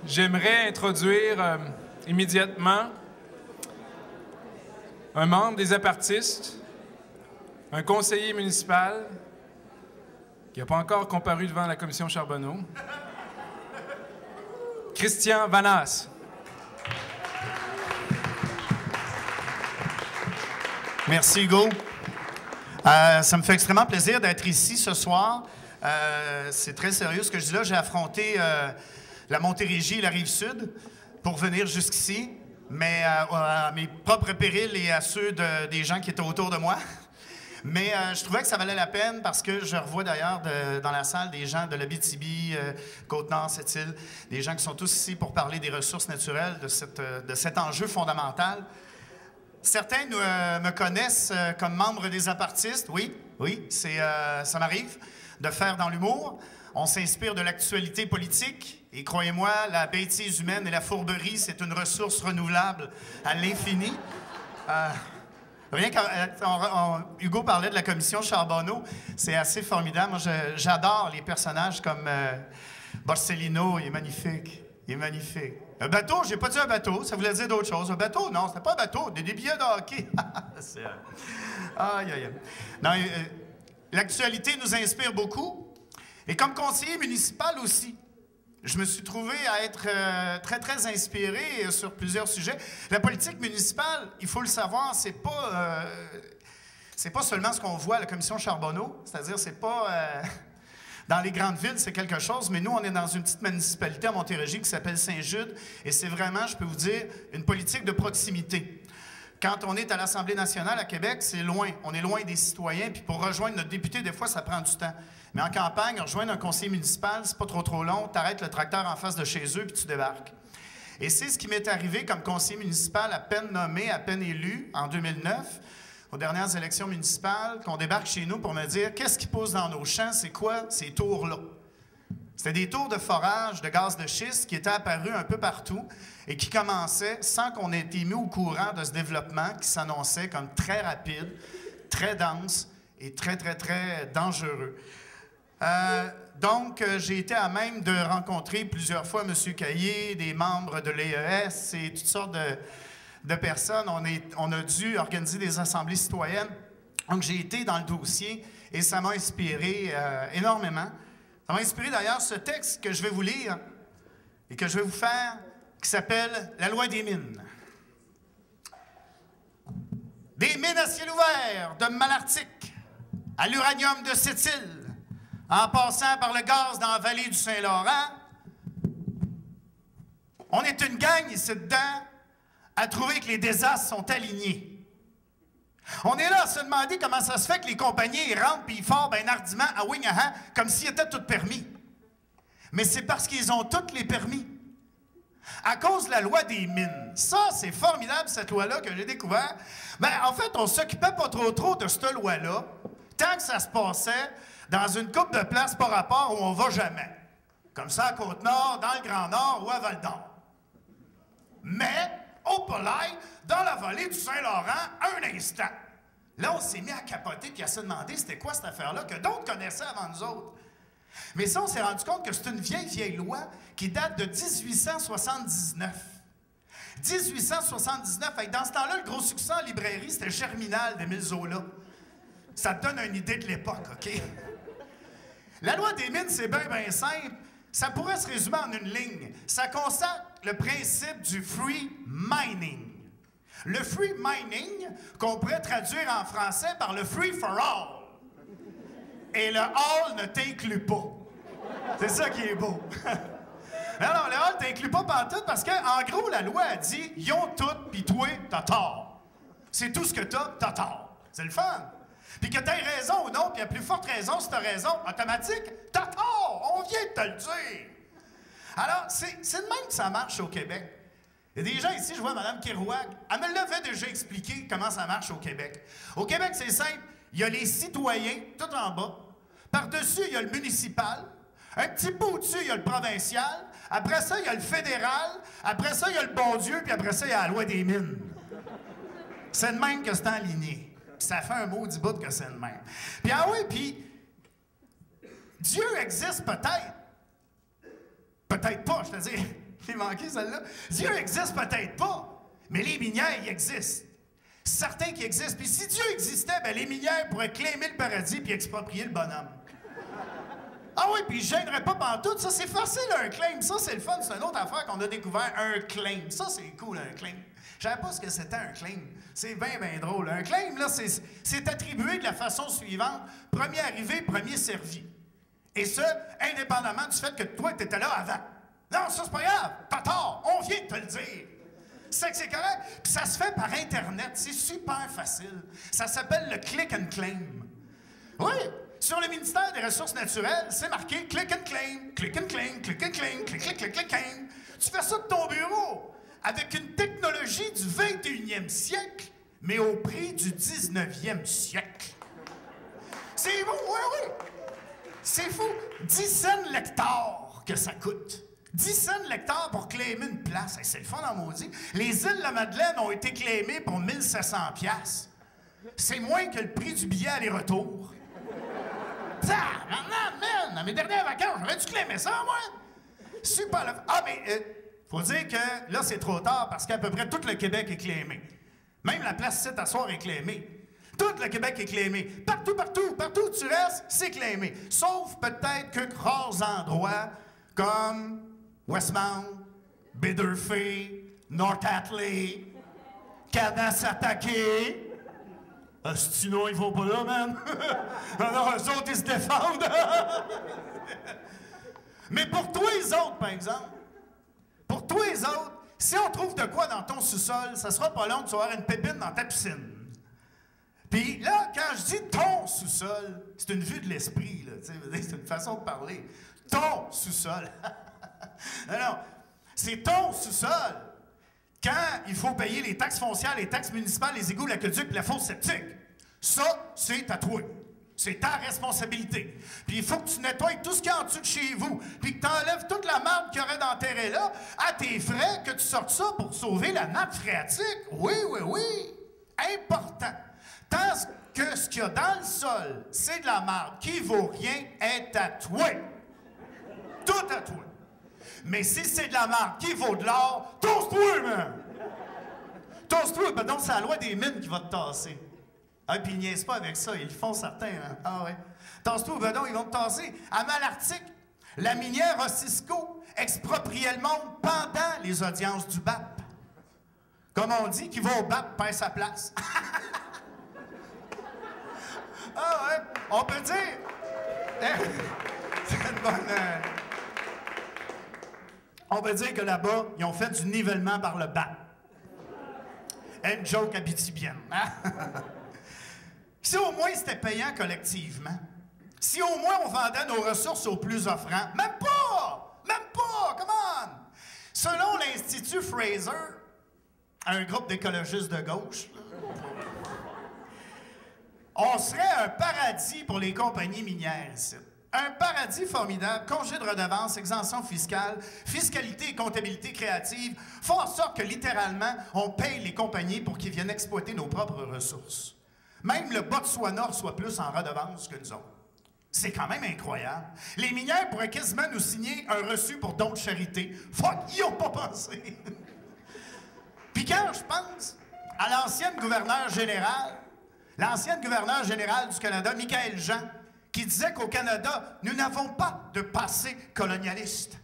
J'aimerais introduire immédiatement un membre des apartistes, un conseiller municipal qui n'a pas encore comparu devant la commission Charbonneau, Christian Vanasse. Merci, Hugo. Ça me fait extrêmement plaisir d'être ici ce soir. C'est très sérieux ce que je dis là. J'ai affronté la Montérégie et la Rive-Sud pour venir jusqu'ici, mais à mes propres périls et à ceux des gens qui étaient autour de moi. Mais je trouvais que ça valait la peine parce que je revois d'ailleurs dans la salle des gens de l'Abitibi, Côte-Nord, Sept-Îles, des gens qui sont tous ici pour parler des ressources naturelles, de cet enjeu fondamental. Certains me connaissent comme membre des apartistes. Oui, ça m'arrive de faire dans l'humour. On s'inspire de l'actualité politique. Et croyez-moi, la bêtise humaine et la fourberie, c'est une ressource renouvelable à l'infini. Rien Hugo parlait de la commission Charbonneau. C'est assez formidable. Moi, j'adore les personnages comme Borsellino. Il est magnifique. Il est magnifique. Un bateau, j'ai pas dit un bateau, ça voulait dire d'autres choses. Un bateau, non, c'était pas un bateau, des billets de hockey. Aïe, aïe, aïe. Non, l'actualité nous inspire beaucoup. Et comme conseiller municipal aussi, je me suis trouvé à être très, très inspiré sur plusieurs sujets. La politique municipale, il faut le savoir, c'est pas seulement ce qu'on voit à la commission Charbonneau, c'est-à-dire c'est pas... Dans les grandes villes, c'est quelque chose, mais nous, on est dans une petite municipalité à Montérégie qui s'appelle Saint-Jude, et c'est vraiment, je peux vous dire, une politique de proximité. Quand on est à l'Assemblée nationale à Québec, c'est loin. On est loin des citoyens, puis pour rejoindre notre député, des fois, ça prend du temps. Mais en campagne, rejoindre un conseiller municipal, c'est pas trop long. Tu arrêtes le tracteur en face de chez eux, puis tu débarques. Et c'est ce qui m'est arrivé comme conseiller municipal à peine nommé, à peine élu, en 2009, aux dernières élections municipales, qu'on débarque chez nous pour me dire qu'est-ce qui pousse dans nos champs, c'est quoi ces tours-là? C'était des tours de forage de gaz de schiste qui étaient apparus un peu partout et qui commençaient sans qu'on ait été mis au courant de ce développement qui s'annonçait comme très rapide, très dense et très, très, très dangereux. Donc, j'ai été à même de rencontrer plusieurs fois M. Caillé, des membres de l'EES et toutes sortes de personnes. On a dû organiser des assemblées citoyennes. Donc, j'ai été dans le dossier et ça m'a inspiré énormément. Ça m'a inspiré d'ailleurs ce texte que je vais vous lire et que je vais vous faire, qui s'appelle « La loi des mines ». Des mines à ciel ouvert de Malartic à l'uranium de Sept-Îles, en passant par le gaz dans la vallée du Saint-Laurent, on est une gang ici dedans à trouver que les désastres sont alignés. On est là à se demander comment ça se fait que les compagnies rentrent puis ils forment ben hardiment à Wingahan comme s'ils étaient tous permis. Mais c'est parce qu'ils ont tous les permis. À cause de la loi des mines. Ça, c'est formidable, cette loi-là que j'ai découvert. Ben, en fait, on s'occupait pas trop de cette loi-là tant que ça se passait dans une coupe de places par rapport où on va jamais. Comme ça à Côte-Nord, dans le Grand Nord ou à Val-d'Or. Mais... au Polaï, dans la vallée du Saint-Laurent, un instant. Là, on s'est mis à capoter et à se demander c'était quoi cette affaire-là que d'autres connaissaient avant nous autres. Mais ça, on s'est rendu compte que c'est une vieille loi qui date de 1879. 1879, dans ce temps-là, le gros succès en librairie, c'était Germinal d'Émile Zola. Ça te donne une idée de l'époque, OK? La loi des mines, c'est bien simple. Ça pourrait se résumer en une ligne. Ça consacre le principe du free mining. Le free mining, qu'on pourrait traduire en français par le free for all. Et le all ne t'inclut pas. C'est ça qui est beau. Alors, le all ne t'inclut pas pantoute parce qu'en gros, la loi a dit « ils ont tout, puis toi, t'as tort. C'est tout ce que t'as tort. » C'est le fun. Puis que t'aies raison ou non, puis à plus forte raison, si t'as raison, automatique, t'as tort! On vient de te le dire! Alors, c'est de même que ça marche au Québec. Il y a des gens ici, je vois Mme Kerouac, elle me l'avait déjà expliqué comment ça marche au Québec. Au Québec, c'est simple, il y a les citoyens, tout en bas. Par-dessus, il y a le municipal. Un petit peu au-dessus, il y a le provincial. Après ça, il y a le fédéral. Après ça, il y a le bon Dieu, puis après ça, il y a la loi des mines. C'est de même que c'est aligné. Ça fait un maudit bout que c'est le même. Puis ah oui, puis Dieu existe peut-être. Peut-être pas, je te dis. Il manquait celle-là. Dieu existe peut-être pas, mais les minières, ils existent. Certains qui existent. Puis si Dieu existait, ben les minières pourraient claimer le paradis puis exproprier le bonhomme. Ah oui, puis je gênerais pas pantoute. Ça, c'est facile, un claim. Ça, c'est le fun. C'est une autre affaire qu'on a découvert, un claim. Ça, c'est cool, un claim. Je savais pas ce que c'était un claim. C'est bien, bien drôle. Un claim, là, c'est attribué de la façon suivante. Premier arrivé, premier servi. Et ce, indépendamment du fait que toi, tu étais là avant. Non, ça, c'est pas grave. T'as tort. On vient de te le dire. C'est que c'est correct. Puis ça se fait par Internet. C'est super facile. Ça s'appelle le click and claim. Oui. Sur le ministère des Ressources naturelles, c'est marqué click and claim, click and claim, click and claim, click, click, click, click, claim. Tu fais ça de ton bureau avec une technologie du 21e siècle, mais au prix du 19e siècle. C'est beau, oui, oui. C'est fou. 10 cents l'hectare que ça coûte. 10 cents l'hectare pour claimer une place. C'est le fun en maudit. Les îles de la Madeleine ont été claimées pour 1700 $. C'est moins que le prix du billet aller-retour. Man, à mes dernières vacances, j'aurais dû claimer ça, moi. Super. Ah, mais faut dire que là, c'est trop tard parce qu'à peu près tout le Québec est claimé. Même la place ici à soir est claimée. Tout le Québec est claimé. Partout où tu restes, c'est claimé. Sauf peut-être quelques rares endroits comme Westmount, Baie-d'Urfé, North Atlee, Kanesatake. Sinon, ils vont pas là, man. Alors, eux autres, ils se défendent. Mais pour toi, les autres, par exemple, pour toi, les autres, si on trouve de quoi dans ton sous-sol, ça sera pas long de tu vas avoir une pépine dans ta piscine. Puis là, quand je dis ton sous-sol, c'est une vue de l'esprit, là. C'est une façon de parler. Ton sous-sol. Non, c'est ton sous-sol. Quand il faut payer les taxes foncières, les taxes municipales, les égouts, l'aqueduc et la fosse septique, ça, c'est à toi. C'est ta responsabilité. Puis il faut que tu nettoies tout ce qu'il y a en dessous de chez vous, puis que tu enlèves toute la marde qu'il y aurait dans terre là, à tes frais, que tu sortes ça pour sauver la nappe phréatique. Oui, oui, oui. Important. Tant que ce qu'il y a dans le sol, c'est de la marde qui vaut rien, est à toi. Tout à toi. Mais si c'est de la marde qui vaut de l'or, tosse-toi, man! Tosse-toi, ben donc c'est la loi des mines qui va te tasser. Ah, puis ils niaisent pas avec ça, ils le font certains, hein? Ah ouais. Tasse-toi, ben donc ils vont te tasser. À Malartic, la minière Ossisco expropriait le monde pendant les audiences du BAP. Comme on dit, qui va au BAP perd sa place. Ah ouais, on peut dire... C'est une bonne... On peut dire que là-bas, ils ont fait du nivellement par le bas. Une joke abitibienne. Hein? Si au moins c'était payant collectivement, si au moins on vendait nos ressources aux plus offrants, même pas, come on! Selon l'Institut Fraser, un groupe d'écologistes de gauche, on serait un paradis pour les compagnies minières ici. Un paradis formidable, congé de redevance, exemption fiscale, fiscalité et comptabilité créative font en sorte que, littéralement, on paye les compagnies pour qu'ils viennent exploiter nos propres ressources. Même le Botswana reçoit plus en redevance que nous autres. C'est quand même incroyable. Les minières pourraient quasiment nous signer un reçu pour don de charité. Fuck, ils n'y ont pas pensé. Puis quand je pense à l'ancienne gouverneure générale du Canada, Michaëlle Jean, qui disait qu'au Canada, nous n'avons pas de passé colonialiste.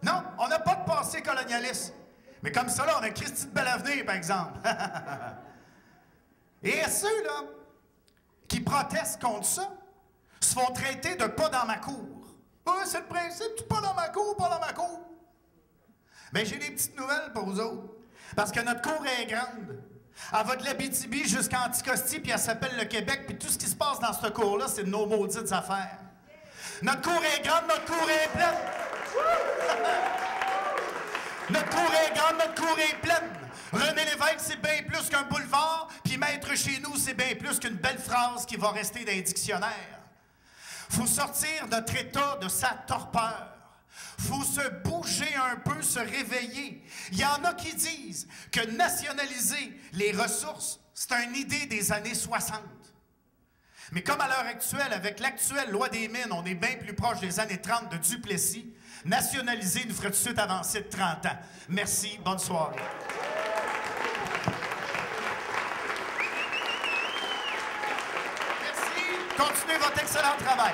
Non, on n'a pas de passé colonialiste. Mais comme ça, là, on a Christy de Belavenir, par exemple. Et ceux-là qui protestent contre ça se font traiter de pas dans ma cour. C'est le principe du pas dans ma cour, pas dans ma cour. Mais j'ai des petites nouvelles pour vous autres. Parce que notre cour est grande. Elle va de l'Abitibi jusqu'à Anticosti, puis elle s'appelle le Québec, puis tout ce qui se passe dans ce cours-là, c'est de nos maudites affaires. Notre cour est grande, notre cour est pleine. Notre cour est grande, notre cour est pleine. René Lévesque, c'est bien plus qu'un boulevard, puis Maître chez nous, c'est bien plus qu'une belle phrase qui va rester dans les dictionnaires. Faut sortir notre état de sa torpeur. Faut se bouger un peu, se réveiller. Il y en a qui disent que nationaliser les ressources, c'est une idée des années 60. Mais comme à l'heure actuelle, avec l'actuelle loi des mines, on est bien plus proche des années 30 de Duplessis, nationaliser nous ferait tout de suite avancer de 30 ans. Merci, bonne soirée. Merci, continuez votre excellent travail.